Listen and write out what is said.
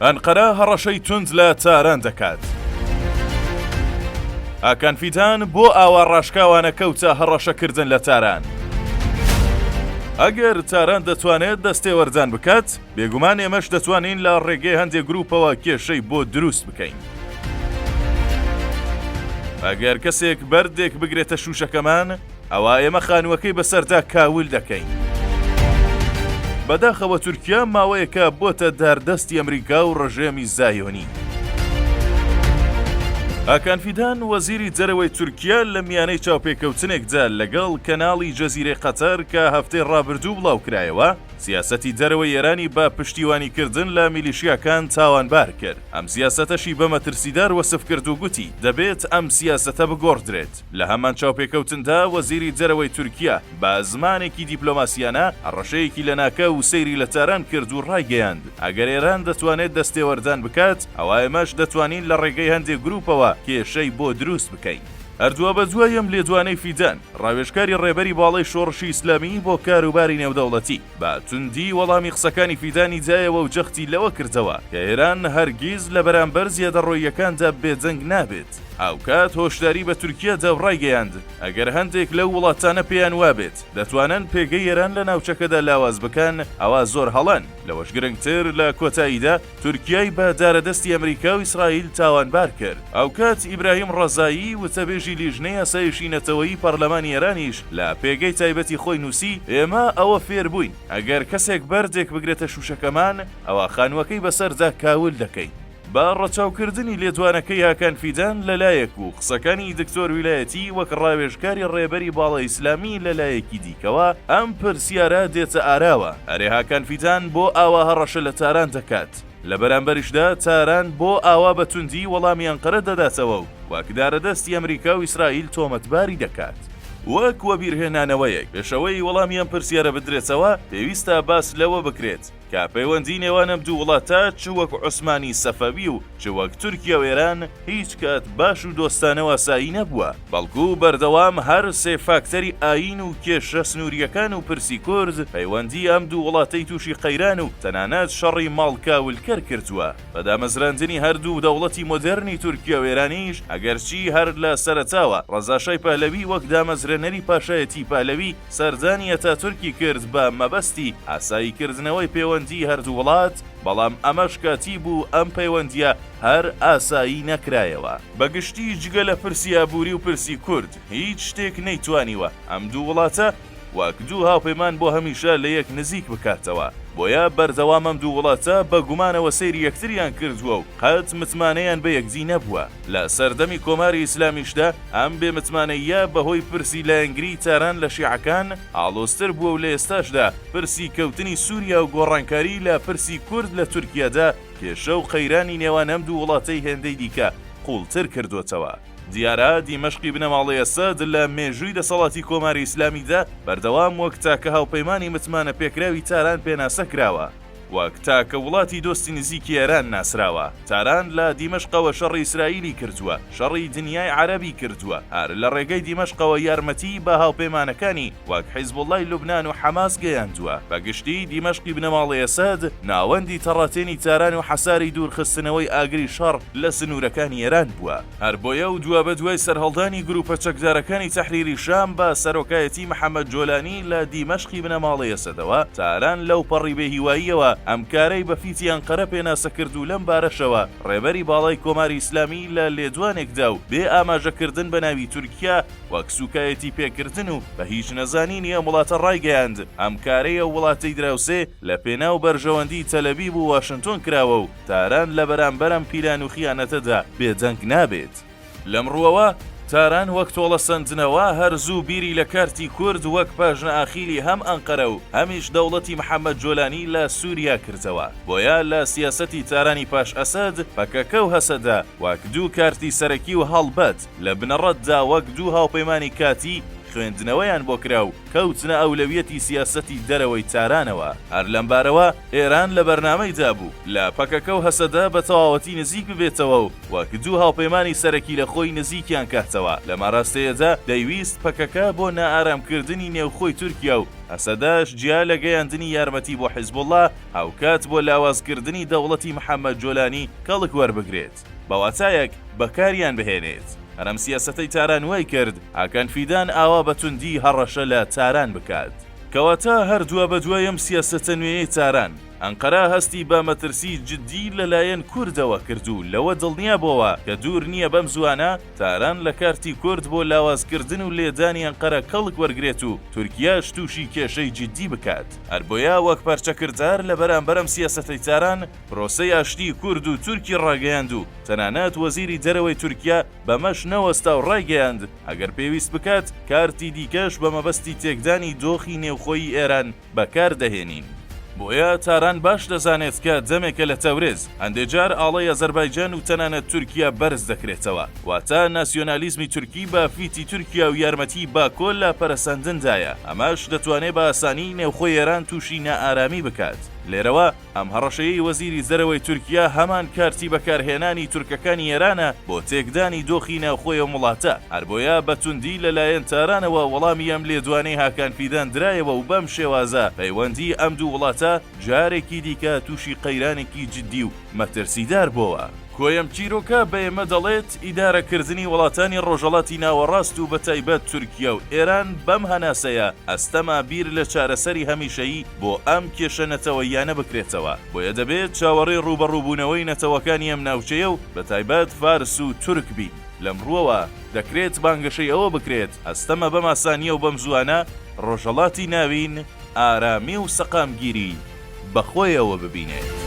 ئەنقەرە هەڕەشەی تونند لە تاران دەکات. ئاکان فیدان بۆ ئاوا ڕاشکاوانە کەوتە هەڕەشەکردن لە تاران. ئەگەر تاران دەتوانێت دەستێوەردان بکات، بێگومان ئێمەش دەتوانین لە ڕێگەی هەندێک گروپەوە کێشەی بۆ دروست بکەین. ئەگەر کەسێک بەردێک بگرێتە شوشەکەمان، ئەوە ئێمە خانووەکەی بەسەردا کاول دەکەین. بەداخەوە تورکیا ماوەیەکە بۆتە داردەستی ئەمریکا و ڕژێمی زایۆنی. ئاکان فیدان وەزیری جەرەوەی تورکیا لە میانەی چاوپێکەوتنێکدا لەگەڵ کەناڵی جەزیرەی قەتەر کە هەفتەی ڕابردوو بڵاوکرایەوە، سیاسەتی دەرەوەی ئێرانی بە پشتیوانیکردن لە میلیشیاکان تاوانبار کرد. ئەم سیاسەتەشی بە مەترسیدار وەسف کرد و گوتی دەبێت ئەم سیاسەتە بگۆڕدرێت. لە هەمان چاوپێکەوتندا وەزیری جەرەوەی تورکیا بە زمانێکی دیپلۆماسیانە ڕەشەیەکی لە ناکە و سەیری لە تاران کرد و ڕایگەیاند ئەگەر ئێران دەتوانێت دەستێوەردان بکات، ئەوە ئێمەش دەتوانین لە ڕێگەی هەندێک گروپەوە کێشەی بۆ دروست بکەین. هەردووە بە دوایەم لێدوانەی فیدان ڕاوێژکاری ڕێبەری باڵای شۆڕشی ئیسلامی بۆ کاروباری نێودەوڵەتی بە توندی وەڵامی قسەکانی فیدانی دایەوە و جەختی لەوە کردەوە کە ئێران هەرگیز لە بەرامبەر زیادەڕۆییەکاندا بێجەنگ نابێت. ئەو کات هۆشداری بە تورکیادا ڕایگەیاند ئەگەر هەندێک لەو وڵاتانە پێیان وابێت دەتوانن پێگەی ئێران لە ناوچەکەدا لاواز بکەن، ئەوە زۆر هەڵەن. لەوەش گرنگتر لە کۆتاییدا تورکیای بە دارەدەستی ئەمریکا و ئیسرائیل تاوانبار کرد. ئەو کات ئیبراهیم ڕەزایی وتەبێژی لیژنەی یاسایشی نەتەوەیی پەرلەمانی ئێرانیش لە پێگەی تایبەتی خۆی نووسی ئێمە ئەوە فێر بووین ئەگەر کەسێک بەردێک بگرێتە شوشەکەمان، ئەوە خانووەکەی بەسەردا کاول دەکەین. با ڕەچاوکردنی لێدوانەکەی ئاکان فیدان لەلایەک و قسەکانی دکتۆر ویلایەتی وەک ڕاوێژکاری ڕێبەری باڵای ئیسلامی لەلایەکی دیکەوە ئەم پرسیارە دێتە ئاراوە. ئەرێ ئاکان فیدان بۆ ئاوا هەڕەشە لە تاران دەکات. لە بەرامبەریشدا تاران بۆ ئاوا بە توندی وەڵامی ئەنقەرە دەداتەوە و وەک دارەدەستی ئەمریکا و ئیسرائیل تۆمەتباری دەکات. وەک وەبیرهێنانەوەیەک پێشەوەی وەڵامیان پرسیارە بدرێتەوە، پێویستە باس لەوە بکرێت کە پەیوەندی نێوانم دوو وڵاتە چ وەک عوسمانی سەفەوی و چ وەک تورکیا و ئێران هیچ کات باش و دۆستانەوە ئاسایی نەبووە، بەڵکو بەردەوام هەر سێ فاکتەری ئاین و کێشە سنووریەکان و پرسی کورد پەیوەندی ئەم دوو وڵاتەی تووشی قەیران و تەنانەت شەڕی ماڵکاولکەر کردووە. بەدامەزراندنی هەردوو دەوڵەتی مۆدێرنی تورکیا و ئێرانیش ئەگەرچی هەر لە سەرەتاوە ڕەزاشای پەهلەوی وەک دامەزرێنەری پاشایەتی پەهلەوی سەردانی ئەتاتورکی کرد بە مەبەستی ئاساییکردنەوەی پەیوەندی هەردوو وڵات، بەڵام ئەمەش کاتی بوو ئەم پەیوەندیە هەر ئاسایی نەکرایەوە. بەگشتی جگە لە پرسی ئابووری و پرسی کورد هیچ شتێک نەیتوانیوە ئەم دوو وڵاتە وەک دوو هاوپەیمان بۆ هەمیشە لە یەک نزیک بکاتەوە. بۆیە بەردەوام ئەم دوو وڵاتە بە گومانەوە سەیری یەکتریان کردووە و قەت متمانەیان بە یەکجی نەبووە. لە سەردەمی کۆماری ئیسلامیشدا ئەم بێمتمانەیە بەهۆی پرسی لایەنگری تاران لە شیعەکان ئاڵۆزتر بووە و لە ئێستاشدا پرسی کەوتنی سووریا و گۆڕانکاری لە پرسی کورد لە تورکیادا کێشە و قەیرانی نێوان ئەم دوو وڵاتەی هێندەی دیکە قوڵتر کردوتەوە. دیارە دیمەشقی بنەماڵی ئەسەد لە مێژووی دەسەڵاتی کۆماری ئیسلامیدا بەردەوام وەک تاکە هاوپەیمانی متمانە پێکراوی تاران پێناسە کراوە، وەک تاکە وڵاتی دۆستی نزیکی ئێران ناسراوە. تاران لە دیمەشقەوە شەڕی ئیسرائیلی کردووە، شەڕی دنیای عەرەبی کردووە، هەر لە ڕێگەی دیمەشقەوە یارمەتی بە هاوپەیمانەکانی وەک حیزبوڵڵای لوبنان و حەماس گەیاندووە. بەگشتی دیمەشقی بنەماڵی ئەسەد ناوەندی تەڕاتێنی تاران و حەساری دوورخستنەوەی ئاگری شەڕ لە سنوورەکانی ئێران بووە. هەر بۆیە و دووە بە دوای سەرهەڵدانی گروپە چەکدارەکانی تەحریری شام بە سەرۆکایەتی محەممەد جۆلانی لە دیمەشقی بنەماڵی ئەسەدەوە، تاران لەو پەڕی بێهیواییەوە ئەم کارەی بە فیتی ئەنقەرە پێناسە کرد و لەم بارەشەوە ڕێبەری باڵای کۆماری ئیسلامی لە لێدوانێکدا و بێ ئاماژەکردن بە ناوی تورکیا وەک سوکایەتی پێکردن و بە هیچ نەزانینی ئەم وڵاتە ڕایگەیاند ئەم کارەیە وڵاتەی دراوسێ لە پێناو بەرژەوەندی تەلەبیب و واشنتۆن کراوە و تاران لە بەرامبەرم پیلان و خیانەتەدا بێجەنگ نابێت. لەمڕووەوە تاران وەک تۆڵە سندنەوە هەرزوو بیری لە کارتی کورد وەک پاژنە ئاخیری هەم ئەنقەرە و هەمیش دەوڵەتی محەممەد جۆلانی لە سووریا کردەوە. بۆیە لە سیاسەتی تارانی پاش ئەسەد بەکەکە و هەسەدا وەک دوو کارتی سەرەکی و هەڵبەت لە بنەڕەتدا وەک دوو هاوپەیمانی کاتی خوێندنەوەیان بۆ کرا و کەوتنە ئەولەویەتی سیاسەتی دەرەوەی تارانەوە. هەر لەم بارەوە ئێران لە بەرنامەیدا بوو لە پەکەکە و هەسەدا بە تەواوەتی نزیک ببێتەوە و وەکدوو هاوپەیمانی سەرەکی لە خۆی نزیکیان کاتەوە. لە ماڕاستەیەدا دەیویست پەکەکە بۆ نائارامکردنی نێوخۆی تورکیا و ئەسەداش جیا لە گەیاندنی یارمەتی بۆ حیزبوڵڵا هاوکات بۆ لاوازکردنی دەوڵەتی محەممەد جۆلانی کەڵک وەربگرێت بەواتایەک بەکاریان بهێنێت. هەرم سیاسەتەی تاران وای کرد ئاکان فیدان ئاوا بەتوندی هەڕەشە لە تاران بکات. کەواتە هەردووە بە دوایەم سیاسەتە نوێیەی تاران ئەنقەرە هەستی بە مەترسی جددی لەلایەن کوردەوە کردو لەوە دڵنیا بۆەوە کە دوور نییە بەم زوانە تاران لە کارتی کورد بۆ لاوازکردن و لێدانی ئەنقەرە کەڵک وەرگێت و تورکیاش تووشی کێشەی جددی بکات. هەربۆیە وەک پەرچەکردار لە بەرامبەرم سیاسەتەی تاران پرۆسەی ئاشتی کورد و تورکی ڕاگەیاند و تەنانەت وەزیری دەرەوەی تورکیا بەمەش نەوەستا و ڕایگەیاند ئەگەر پێویست بکات کارتی دیکەش بە مەبەستی تێکدانی دۆخی نێوخۆی ئێران بەکاردەهێنین. بۆیە تاران باش دەزانێت کە دەمێکە لە تەورێز هەندێجار ئاڵەی ئەزەربایجان و تەنانەت تورکیا بەرز دەکرێتەوە واتە ناسیۆنالیزمی تورکی بە فیتی تورکیا و یارمەتی باکۆل لە پەرەسەندندایە. ئەمەش دەتوانێت بە ئاسانی نێوخۆی ئێران تووشی نائارامی بکات. لێرەوە ئەم هەڕەشەیەی وەزیری زەرەوەی تورکیا هەمان کارتی بەکارهێنانی تورکەکانی ئێرانە بۆ تێکدانی دۆخی ناوخۆی وڵاتە. هەربۆیە بەتوندی لەلایەن تارانەوە وەڵامی ئەم لێدوانەی هاکان فیدان درایەوە و بەم شێوازە پەیوەندی ئەم دوو وڵاتە جارێکی دیکە تووشی قەیرانێکی جددی و مەترسیدار بۆوە. کۆیەم چیرۆکە بە ئێمە دەڵێت ئیدارەکردنی وڵاتانی ڕۆژەڵاتی ناوەڕاست و بەتایبەت تورکیا و ئێران بەم هەناسەیە ئەستەما بیر لە چارەسەری هەمیشەیی بۆ ئەم کێشە نەتەوەیانە بکرێتەوە. بۆیە دەبێت چاوەڕێی ڕوبەڕووبوونەوەی نەتەوەکانی ئەم ناوچەیە و بەتایبەت فارس و تورک بین. لەمڕۆوە دەکرێت بانگەشەی ئەوە بکرێت ئەستەمە بەم ئاسانیە و بەم زوانە ڕۆژەڵاتی ناوین ئارامی و سەقامگیری بەخۆیەوە ببینێت.